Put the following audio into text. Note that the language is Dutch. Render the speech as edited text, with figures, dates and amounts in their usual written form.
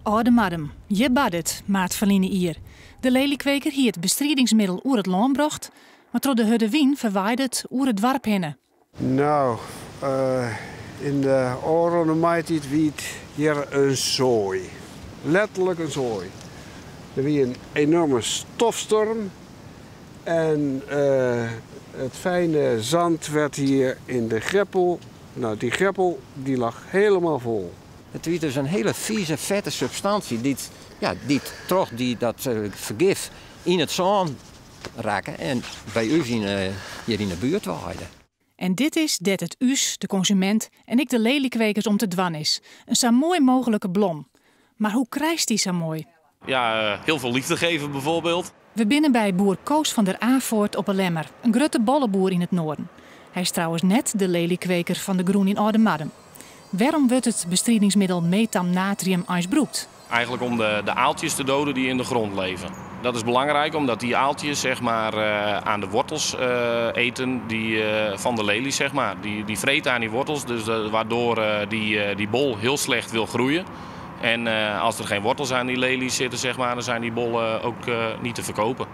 Oude Madem, je bad het, maat Verline hier. De leliekweker hier het bestrijdingsmiddel oer het loon brocht, maar door de hudde wien verwaaide het oer het dwarp henne. Nou, in de Oronomaitit wiet hier een zooi. Letterlijk een zooi. Er was een enorme stofstorm en het fijne zand werd hier in de greppel. Nou, die greppel die lag helemaal vol. Het is dus een hele vieze, vette substantie die dat vergif in het zand raken en bij u hier in de buurt waaien. En dit is dat het us, de consument, en ik de leliekwekers om te dwan is. Een zo mooi mogelijke blom. Maar hoe krijgt die zo mooi? Ja, heel veel liefde geven bijvoorbeeld. We binnen bij boer Koos van der Avoort op een Lemmer, een grote bollenboer in het noorden. Hij is trouwens net de leliekweker van de Groen in Oude Madem. Waarom wordt het bestrijdingsmiddel methamnatrium ijsbroekt? Eigenlijk om de aaltjes te doden die in de grond leven. Dat is belangrijk omdat die aaltjes zeg maar, aan de wortels eten van de lelies. Zeg maar. Die vreten aan die wortels, dus, waardoor die bol heel slecht wil groeien. En als er geen wortels aan die lelies zitten, zeg maar, dan zijn die bollen ook niet te verkopen.